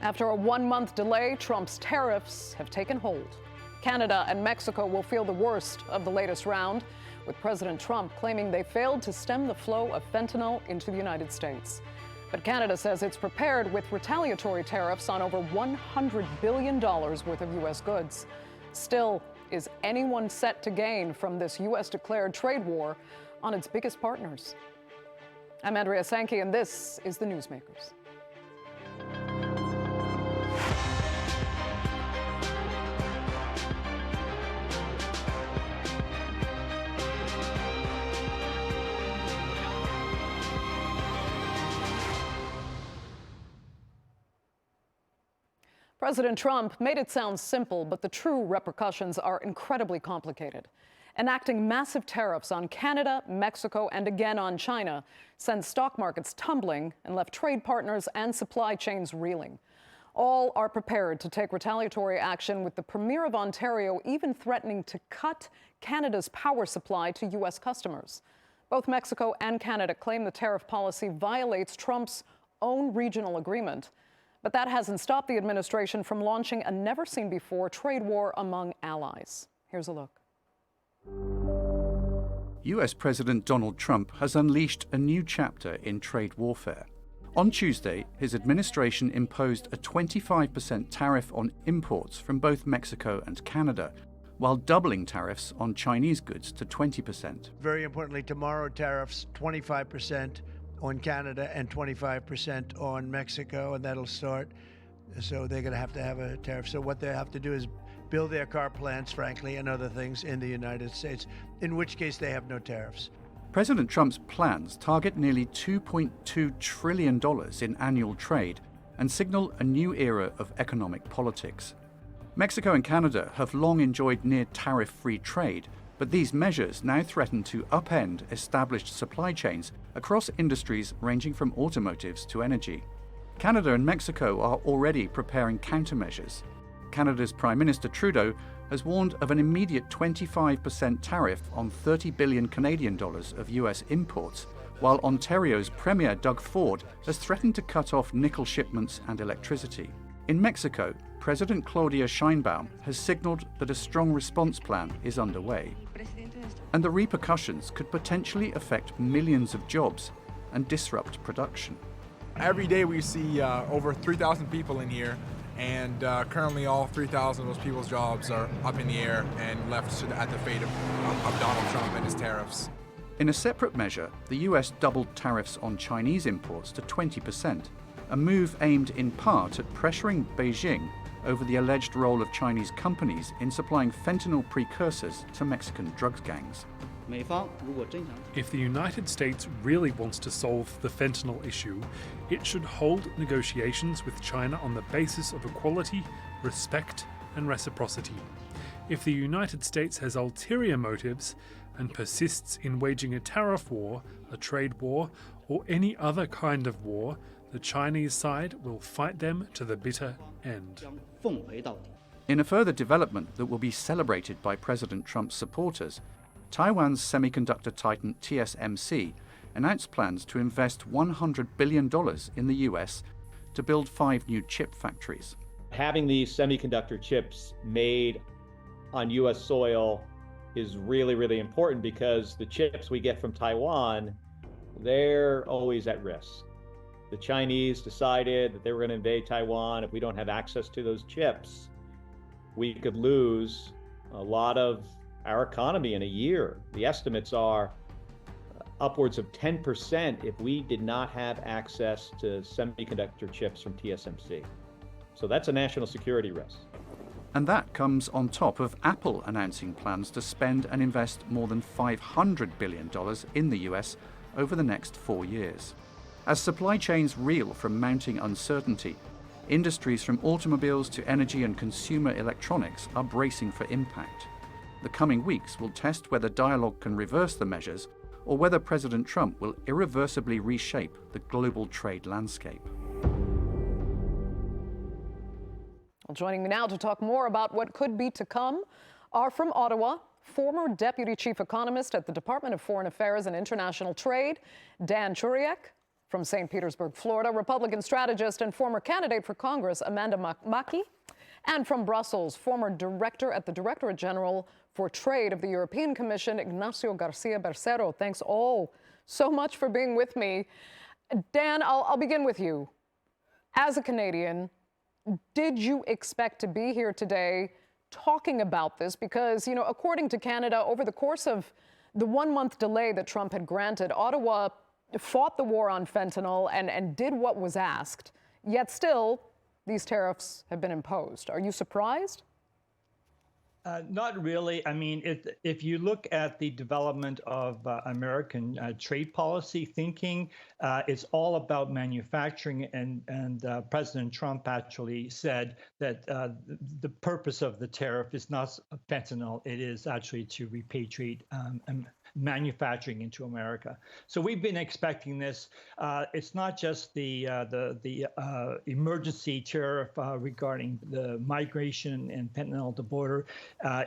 After a one-month delay, Trump's tariffs have taken hold. Canada and Mexico will feel the worst of the latest round, with President Trump claiming they failed to stem the flow of fentanyl into the United States. But Canada says it's prepared with retaliatory tariffs on over $100 billion worth of U.S. goods. Still, is anyone set to gain from this U.S.-declared trade war on its biggest partners? I'm Andrea Sankey, and this is the Newsmakers. President Trump made it sound simple, but the true repercussions are incredibly complicated. Enacting massive tariffs on Canada, Mexico, and again on China sends stock markets tumbling and left trade partners and supply chains reeling. All are prepared to take retaliatory action, with the Premier of Ontario even threatening to cut Canada's power supply to U.S. customers. Both Mexico and Canada claim the tariff policy violates Trump's own regional agreement. But that hasn't stopped the administration from launching a never-seen-before trade war among allies. Here's a look. US President Donald Trump has unleashed a new chapter in trade warfare. On Tuesday, his administration imposed a 25% tariff on imports from both Mexico and Canada, while doubling tariffs on Chinese goods to 20%. Very importantly, tomorrow tariffs 25% on Canada and 25% on Mexico, and that'll start. So they're going to have a tariff. So what they have to do is build their car plants, frankly, and other things in the United States, in which case they have no tariffs. President Trump's plans target nearly $2.2 trillion in annual trade and signal a new era of economic politics. Mexico and Canada have long enjoyed near tariff-free trade, but these measures now threaten to upend established supply chains across industries ranging from automotives to energy. Canada and Mexico are already preparing countermeasures. Canada's Prime Minister Trudeau has warned of an immediate 25% tariff on 30 billion Canadian dollars of US imports, while Ontario's Premier Doug Ford has threatened to cut off nickel shipments and electricity. In Mexico, President Claudia Sheinbaum has signaled that a strong response plan is underway. And the repercussions could potentially affect millions of jobs and disrupt production. Every day we see over 3,000 people in here, and currently all 3,000 of those people's jobs are up in the air and left at the fate of Donald Trump and his tariffs. In a separate measure, the US doubled tariffs on Chinese imports to 20%, a move aimed in part at pressuring Beijing over the alleged role of Chinese companies in supplying fentanyl precursors to Mexican drugs gangs. If the United States really wants to solve the fentanyl issue, it should hold negotiations with China on the basis of equality, respect, and reciprocity. If the United States has ulterior motives and persists in waging a tariff war, a trade war, or any other kind of war, the Chinese side will fight them to the bitter end. In a further development that will be celebrated by President Trump's supporters, Taiwan's semiconductor titan TSMC announced plans to invest $100 billion in the US to build 5 new chip factories. Having these semiconductor chips made on US soil is really, really important, because the chips we get from Taiwan, they're always at risk. The Chinese decided that they were going to invade Taiwan. If we don't have access to those chips, we could lose a lot of our economy in a year. The estimates are upwards of 10% if we did not have access to semiconductor chips from TSMC. So that's a national security risk. And that comes on top of Apple announcing plans to spend and invest more than $500 billion in the US over the next 4 years. As supply chains reel from mounting uncertainty, industries from automobiles to energy and consumer electronics are bracing for impact. The coming weeks will test whether dialogue can reverse the measures, or whether President Trump will irreversibly reshape the global trade landscape. Well, joining me now to talk more about what could be to come are from Ottawa, former Deputy Chief Economist at the Department of Foreign Affairs and International Trade, Dan Ciuriak, From St. Petersburg, Florida, Republican strategist and former candidate for Congress, Amanda Makki. And from Brussels, former director at the Directorate General for Trade of the European Commission, Ignacio Garcia Bercero. Thanks all so much for being with me. Dan, I'll begin with you. As a Canadian, did you expect to be here today talking about this? Because, you know, according to Canada, over the course of the 1-month delay that Trump had granted, Ottawa fought the war on fentanyl and did what was asked. Yet still, these tariffs have been imposed. Are you surprised? Not really. I mean, if you look at the development of American trade policy thinking, it's all about manufacturing. And President Trump actually said that the purpose of the tariff is not fentanyl. It is actually to repatriate manufacturing into America. So we've been expecting this. It's not just the emergency tariff regarding the migration and fentanyl at the border.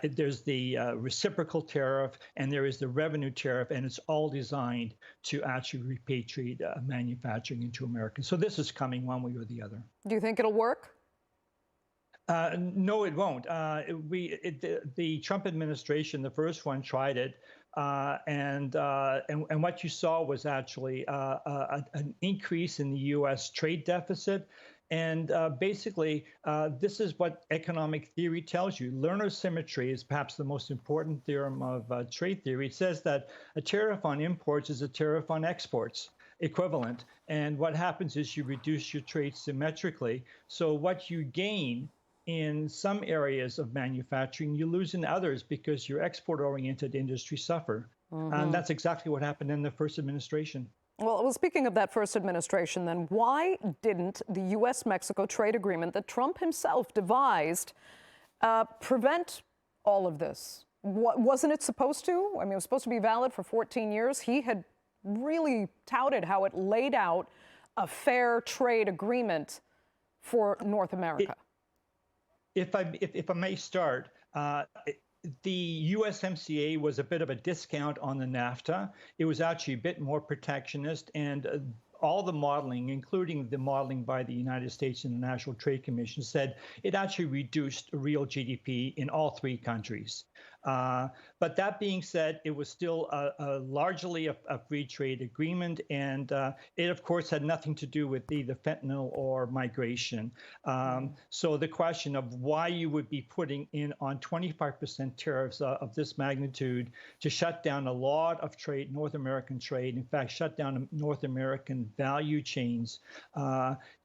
There's the reciprocal tariff, and there is the revenue tariff, and it's all designed to actually repatriate manufacturing into America. So this is coming one way or the other. Do you think it'll work? No, it won't. The Trump administration, the first one, tried it. And what you saw was actually an increase in the U.S. trade deficit. And basically, this is what economic theory tells you. Lerner symmetry is perhaps the most important theorem of trade theory. It says that a tariff on imports is a tariff on exports, equivalent. And what happens is you reduce your trade symmetrically. So what you gain in some areas of manufacturing, you lose in others because your export-oriented industries suffer. And that's exactly what happened in the first administration. Well, speaking of that first administration, then, why didn't the U.S.-Mexico trade agreement that Trump himself devised prevent all of this? Wasn't it supposed to? I mean, it was supposed to be valid for 14 years. He had really touted how it laid out a fair trade agreement for North America. If I may start, the USMCA was a bit of a discount on the NAFTA. It was actually a bit more protectionist, and all the modeling, including the modeling by the United States International Trade Commission, said it actually reduced real GDP in all three countries. But that being said, it was still largely a free trade agreement, and it, of course, had nothing to do with either fentanyl or migration. So the question of why you would be putting in on 25% tariffs of this magnitude to shut down a lot of trade, North American trade, in fact, shut down North American value chains,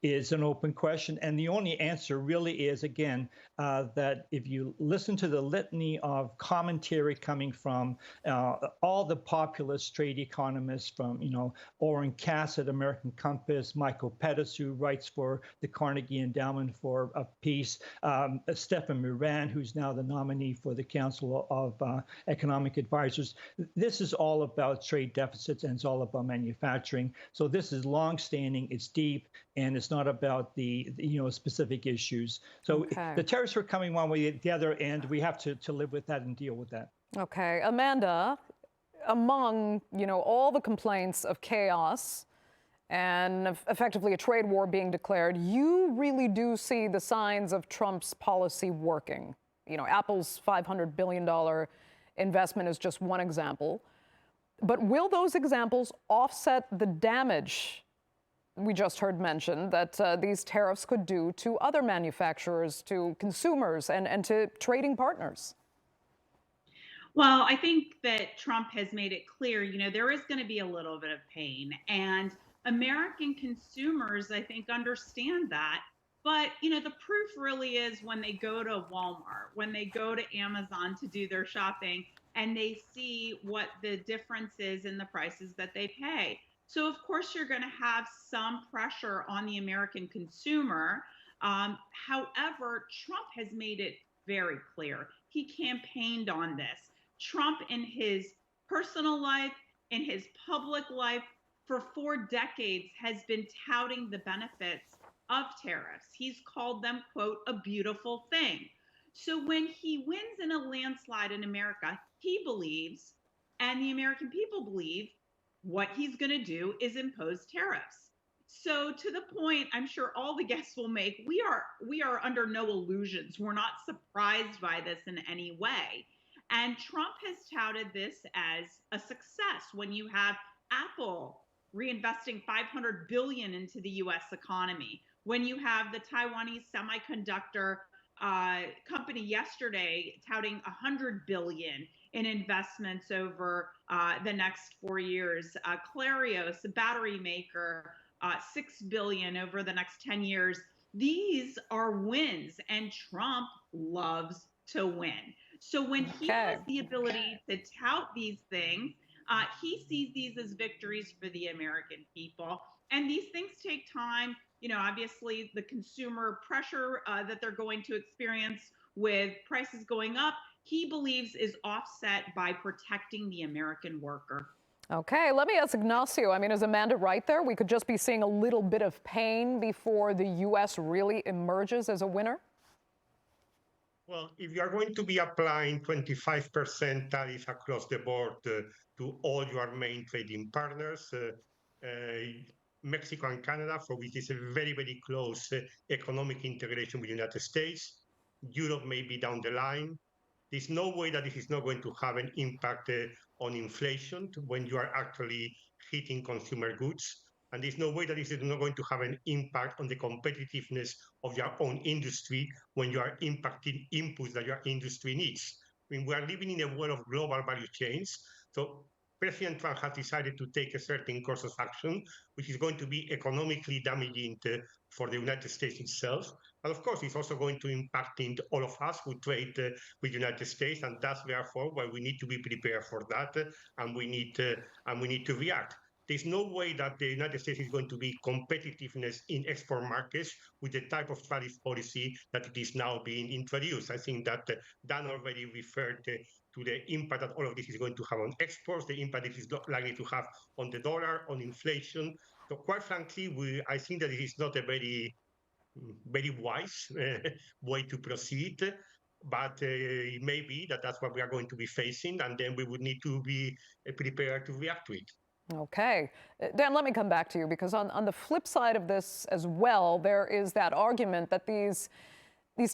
is an open question. And the only answer really is, again, that if you listen to the litany of commentary coming from all the populist trade economists, from Oren Cass at American Compass, Michael Pettis, who writes for the Carnegie Endowment for Peace, Stefan Moran, who's now the nominee for the Council of Economic Advisors. This is all about trade deficits, and it's all about manufacturing. So this is long-standing, it's deep, and it's not about the specific issues. So the tariffs are coming one way or the other, and we have to live with that and deal with that. Okay, Amanda, among all the complaints of chaos and effectively a trade war being declared, you really do see the signs of Trump's policy working. Apple's $500 billion investment is just one example. But will those examples offset the damage we just heard mentioned that these tariffs could do to other manufacturers, to consumers, and to trading partners? Well, I think that Trump has made it clear, there is going to be a little bit of pain. And American consumers, I think, understand that. But, the proof really is when they go to Walmart, when they go to Amazon to do their shopping, and they see what the difference is in the prices that they pay. So, of course, you're going to have some pressure on the American consumer. However, Trump has made it very clear. He campaigned on this. Trump, in his personal life, in his public life, for 4 decades has been touting the benefits of tariffs. He's called them, quote, a beautiful thing. So when he wins in a landslide in America, he believes, and the American people believe, what he's going to do is impose tariffs. So to the point, I'm sure all the guests will make, we are under no illusions. We're not surprised by this in any way. And Trump has touted this as a success when you have Apple reinvesting $500 billion into the US economy, when you have the Taiwanese semiconductor company yesterday touting $100 billion in investments over the next 4 years. Clarios, a battery maker, $6 billion over the next 10 years. These are wins, and Trump loves to win. So when he has the ability to tout these things, he sees these as victories for the American people. And these things take time. Obviously the consumer pressure that they're going to experience with prices going up, he believes is offset by protecting the American worker. Okay, let me ask Ignacio. I mean, is Amanda right there? We could just be seeing a little bit of pain before the U.S. really emerges as a winner? Well, if you are going to be applying 25% tariff across the board to all your main trading partners, Mexico and Canada, for which is a very, very close economic integration with the United States. Europe may be down the line. There's no way that this is not going to have an impact on inflation when you are actually hitting consumer goods. And there's no way that this is not going to have an impact on the competitiveness of your own industry when you are impacting inputs that your industry needs. I mean, we are living in a world of global value chains. So President Trump has decided to take a certain course of action, which is going to be economically damaging for the United States itself. But of course, it's also going to impact all of us who trade with the United States, and that's therefore why we need to be prepared for that, and we need to react. There's no way that the United States is going to be competitiveness in export markets with the type of tariff policy that it is now being introduced. I think that Dan already referred to the impact that all of this is going to have on exports, the impact it is likely to have on the dollar, on inflation. So quite frankly, I think that it is not a very wise way to proceed, but it may be that that's what we are going to be facing, and then we would need to be prepared to react to it. Okay. Dan, let me come back to you, because on the flip side of this as well, there is that argument that these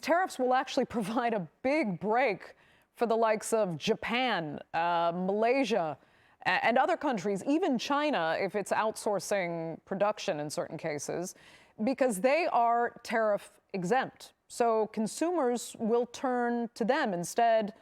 tariffs will actually provide a big break for the likes of Japan, Malaysia, and other countries, even China, if it's outsourcing production in certain cases, because they are tariff exempt. So consumers will turn to them instead,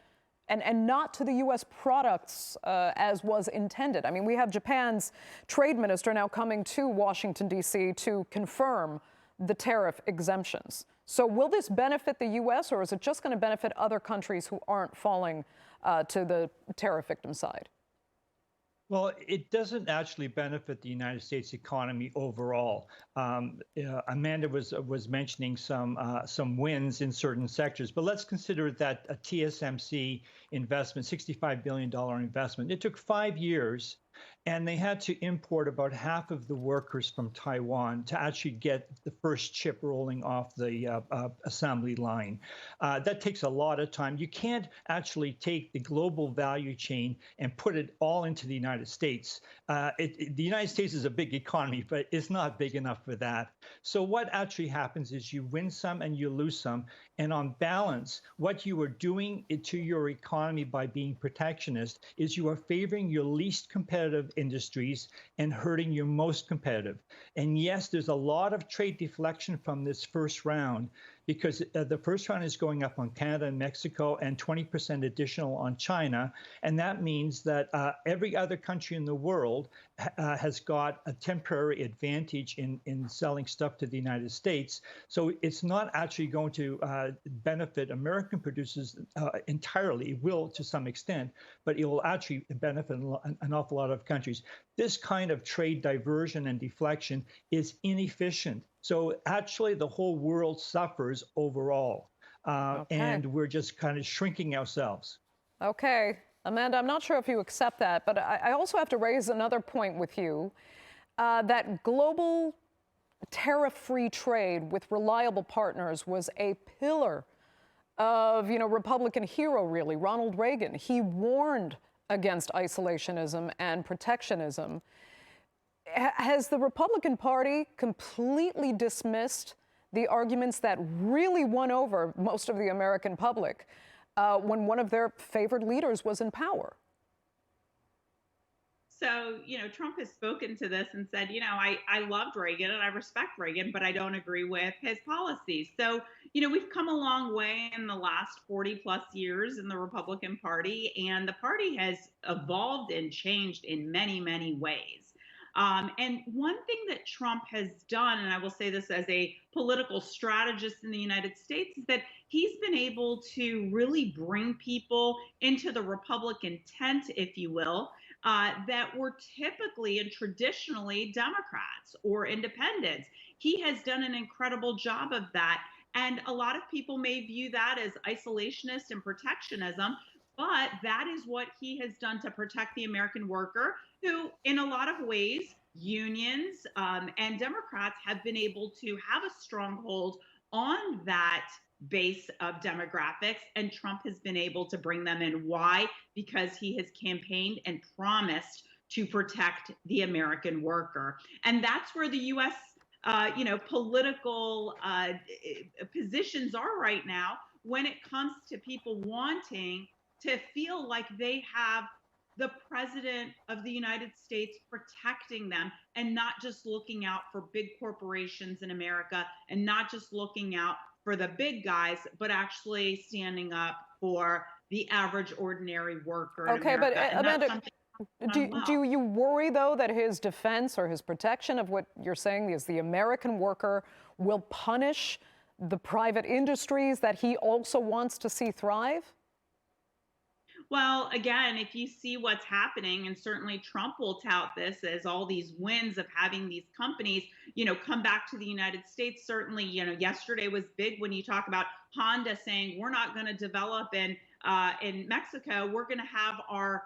and not to the U.S. products as was intended. I mean, we have Japan's trade minister now coming to Washington, D.C. to confirm the tariff exemptions. So will this benefit the U.S., or is it just going to benefit other countries who aren't falling to the tariff victim side? Well, it doesn't actually benefit the United States economy overall. Amanda was mentioning some wins in certain sectors, but let's consider that a TSMC investment, $65 billion investment. It took 5 years, and they had to import about half of the workers from Taiwan to actually get the first chip rolling off the assembly line. That takes a lot of time. You can't actually take the global value chain and put it all into the United States. The United States is a big economy, but it's not big enough for that. So what actually happens is you win some and you lose some. And on balance, what you are doing to your economy by being protectionist is you are favoring your least competitive industries and hurting your most competitive. And yes, there's a lot of trade deflection from this first round, because the first round is going up on Canada and Mexico and 20% additional on China. And that means that every other country in the world has got a temporary advantage in selling stuff to the United States. So it's not actually going to benefit American producers entirely. It will to some extent, but it will actually benefit an awful lot of countries. This kind of trade diversion and deflection is inefficient. So actually, the whole world suffers overall, and we're just kind of shrinking ourselves. Okay. Amanda, I'm not sure if you accept that, but I also have to raise another point with you, that global tariff-free trade with reliable partners was a pillar of, Republican hero, really, Ronald Reagan. He warned against isolationism and protectionism. Has the Republican Party completely dismissed the arguments that really won over most of the American public when one of their favored leaders was in power? So, Trump has spoken to this and said, I loved Reagan and I respect Reagan, but I don't agree with his policies. So, we've come a long way in the last 40 plus years in the Republican Party, and the party has evolved and changed in many, many ways. And one thing that Trump has done, and I will say this as a political strategist in the United States, is that he's been able to really bring people into the Republican tent, if you will, that were typically and traditionally Democrats or independents. He has done an incredible job of that. And a lot of people may view that as isolationist and protectionism, but that is what he has done to protect the American worker, who, in a lot of ways, unions and Democrats have been able to have a stronghold on that base of demographics, and Trump has been able to bring them in. Why? Because he has campaigned and promised to protect the American worker. And that's where the U.S. Political positions are right now when it comes to people wanting to feel like they have the president of the United States protecting them and not just looking out for big corporations in America and not just looking out for the big guys, but actually standing up for the average ordinary worker in Okay, America. but Amanda, do you worry, though, that his defense or his protection of what you're saying is the American worker will punish the private industries that he also wants to see thrive? Well, again, if you see what's happening, and certainly Trump will tout this as all these wins of having these companies, come back to the United States. Certainly, yesterday was big when you talk about Honda saying we're not going to develop in Mexico. We're going to have our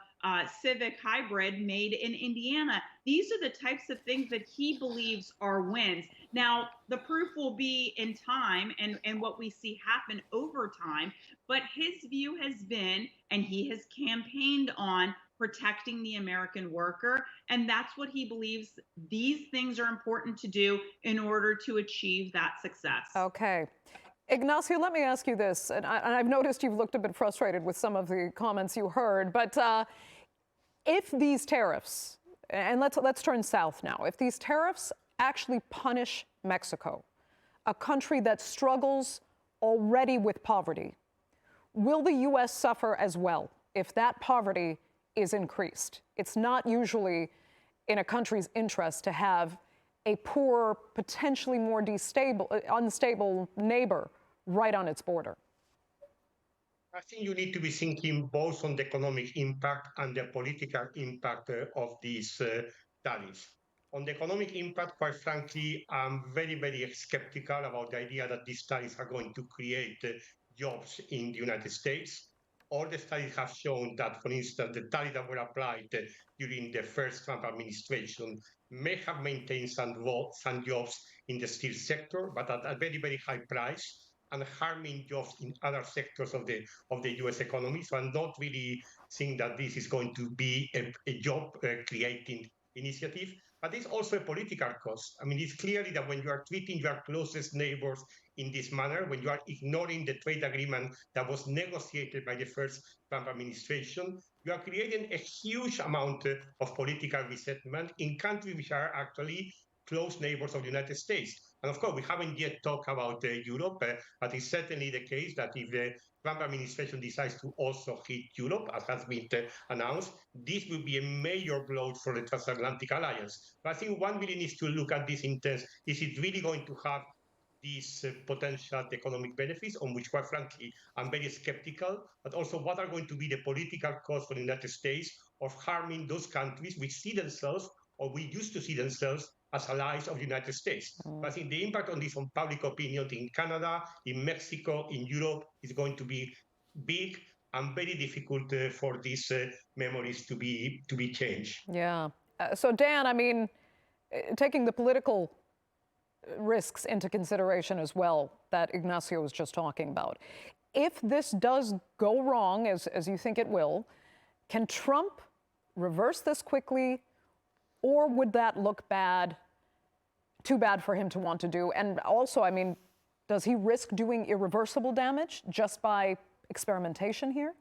Civic hybrid made in Indiana. These are the types of things that he believes are wins. Now, the proof will be in time and what we see happen over time. But his view has been, and he has campaigned on, protecting the American worker. And that's what he believes these things are important to do in order to achieve that success. Okay. Ignacio, let me ask you this, and I've noticed you've looked a bit frustrated with some of the comments you heard, but if these tariffs, and let's turn south now, if these tariffs actually punish Mexico, a country that struggles already with poverty, will the U.S. suffer as well if that poverty is increased? It's not usually in a country's interest to have a poor, potentially more unstable neighbor right on its border. I think you need to be thinking both on the economic impact and the political impact of these tariffs. On the economic impact, quite frankly, I'm very, very skeptical about the idea that these tariffs are going to create jobs in the United States. All the studies have shown that, for instance, the tariffs that were applied during the first Trump administration may have maintained some jobs in the steel sector, but at a very, very high price, and harming jobs in other sectors of the U.S. economy. So I'm not really think that this is going to be a job-creating initiative. But it's also a political cost. I mean, it's clearly that when you are treating your closest neighbors in this manner, when you are ignoring the trade agreement that was negotiated by the first Trump administration, you are creating a huge amount of political resentment in countries which are actually close neighbors of the United States. And of course, we haven't yet talked about Europe, but it's certainly the case that if the Trump administration decides to also hit Europe, as has been announced, this will be a major blow for the transatlantic alliance. But I think one really needs to look at this in terms, is it really going to have these potential economic benefits, on which, quite frankly, I'm very skeptical, but also what are going to be the political costs for the United States of harming those countries which see themselves, or we used to see themselves, as allies of the United States. But I think the impact on this on public opinion in Canada, in Mexico, in Europe is going to be big and very difficult for these memories to be changed. Yeah. So Dan, I mean, taking the political risks into consideration as well that Ignacio was just talking about, if this does go wrong, as you think it will, can Trump reverse this quickly? Or would that look bad, too bad for him to want to do? And also, I mean, does he risk doing irreversible damage just by experimentation here?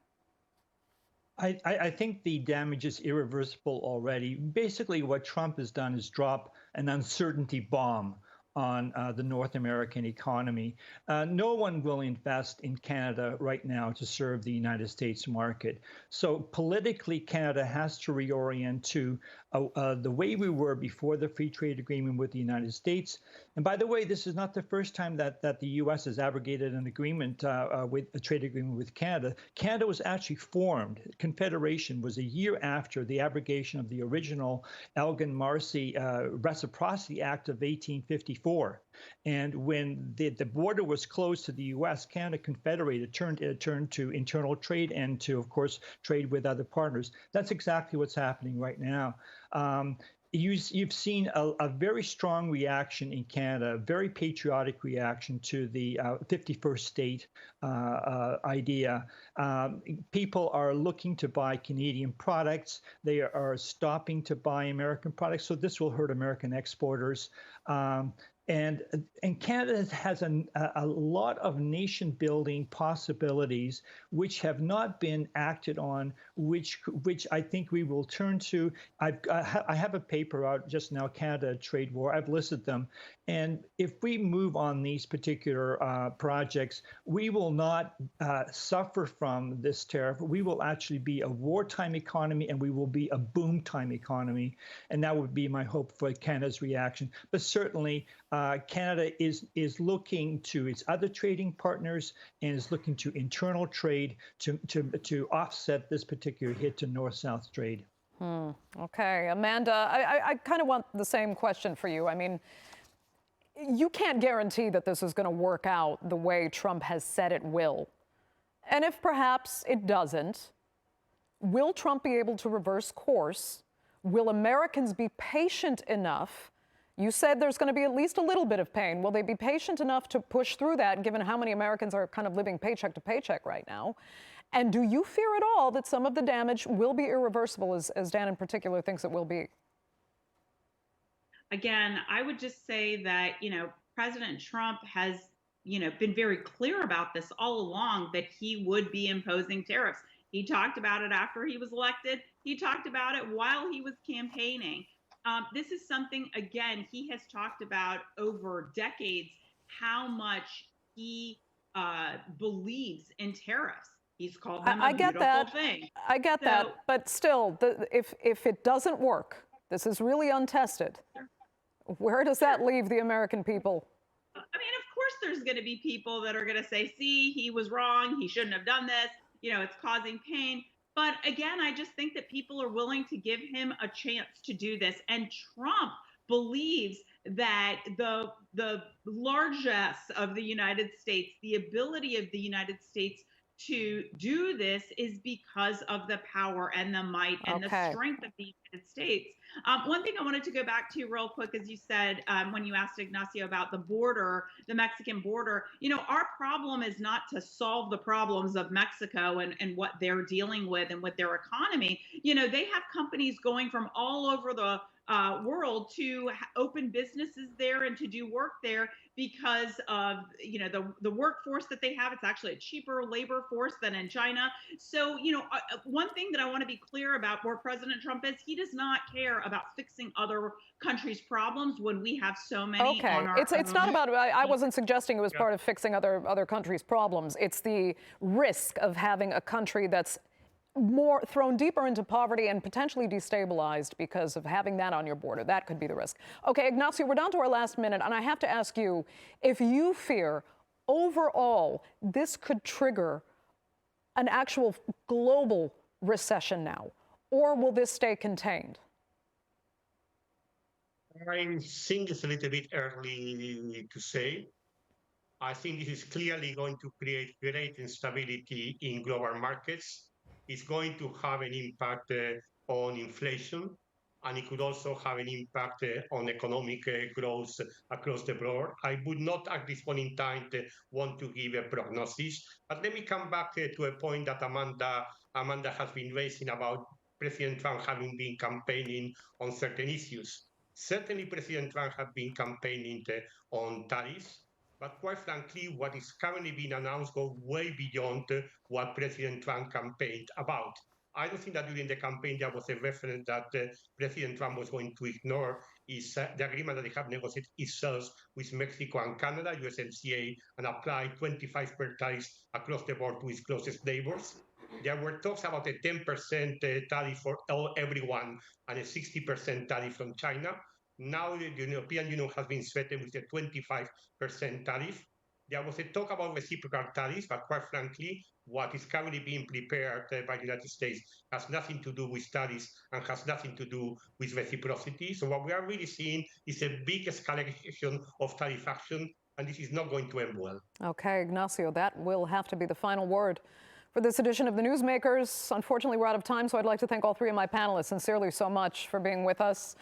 I think the damage is irreversible already. Basically, what Trump has done is drop an uncertainty bomb on the North American economy. No one will invest in Canada right now to serve the United States market. So politically, Canada has to reorient to the way we were before the free trade agreement with the United States. And by the way, this is not the first time that the U.S. has abrogated an agreement with a trade agreement with Canada. Canada was actually formed. Confederation was a year after the abrogation of the original Elgin-Marcy Reciprocity Act of 1854. And when the border was closed to the U.S., Canada confederated, turned to internal trade and to, of course, trade with other partners. That's exactly what's happening right now. You've seen a very strong reaction in Canada, a very patriotic reaction to the 51st state idea. People are looking to buy Canadian products. They are stopping to buy American products. So this will hurt American exporters. And Canada has a lot of nation-building possibilities which have not been acted on, which I think we will turn to. I have a paper out just now, Canada Trade War. I've listed them. And if we move on these particular projects, we will not suffer from this tariff. We will actually be a wartime economy, and we will be a boom time economy. And that would be my hope for Canada's reaction. But certainly, Canada is looking to its other trading partners and is looking to internal trade to offset this particular hit to North-South trade. Okay, Amanda, I kind of want the same question for you. I mean, you can't guarantee that this is going to work out the way Trump has said it will. And if perhaps it doesn't, will Trump be able to reverse course? Will Americans be patient enough? You said there's going to be at least a little bit of pain. Will they be patient enough to push through that, given how many Americans are kind of living paycheck to paycheck right now? And do you fear at all that some of the damage will be irreversible, as Dan in particular thinks it will be? Again, I would just say that, President Trump has, been very clear about this all along, that he would be imposing tariffs. He talked about it after he was elected. He talked about it while he was campaigning. This is something, again, he has talked about over decades, how much he believes in tariffs. He's called them a beautiful thing. I get that. But still, if it doesn't work, this is really untested. Sure. Where does that leave the American people? I mean, of course, there's going to be people that are going to say, see, he was wrong. He shouldn't have done this. It's causing pain. But again, I just think that people are willing to give him a chance to do this. And Trump believes that the largesse of the United States, the ability of the United States to do this is because of the power and the might and the strength of the United States. One thing I wanted to go back to real quick, as you said, when you asked Ignacio about the border, the Mexican border, our problem is not to solve the problems of Mexico and what they're dealing with and with their economy. They have companies going from all over the world to open businesses there and to do work there because of the workforce that they have. It's actually a cheaper labor force than in China. So one thing that I want to be clear about where President Trump is, he does not care about fixing other countries' problems when we have so many. Okay, on our it's not about. I wasn't suggesting it was part of fixing other countries' problems. It's the risk of having a country that's more thrown deeper into poverty and potentially destabilized because of having that on your border. That could be the risk. Okay, Ignacio, we're down to our last minute, and I have to ask you if you fear overall this could trigger an actual global recession now, or will this stay contained? I think it's a little bit early to say. I think this is clearly going to create great instability in global markets. It's going to have an impact on inflation, and it could also have an impact on economic growth across the board. I would not at this point in time want to give a prognosis, but let me come back to a point that Amanda has been raising about President Trump having been campaigning on certain issues. Certainly, President Trump has been campaigning on tariffs, but quite frankly, what is currently being announced goes way beyond what President Trump campaigned about. I don't think that during the campaign there was a reference that President Trump was going to ignore is the agreement that they have negotiated itself with Mexico and Canada, USMCA, and apply 25% tariffs across the board to its closest neighbors. There were talks about a 10% tariff for everyone and a 60% tariff from China. Now the European Union has been threatened with a 25% tariff. There was a talk about reciprocal tariffs, but quite frankly, what is currently being prepared by the United States has nothing to do with tariffs and has nothing to do with reciprocity. So what we are really seeing is a big escalation of tariff action, and this is not going to end well. Okay, Ignacio, that will have to be the final word for this edition of the Newsmakers. Unfortunately, we're out of time, so I'd like to thank all three of my panelists sincerely so much for being with us.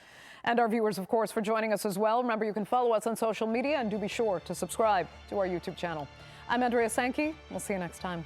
And our viewers, of course, for joining us as well. Remember, you can follow us on social media, and do be sure to subscribe to our YouTube channel. I'm Andrea Sankey. We'll see you next time.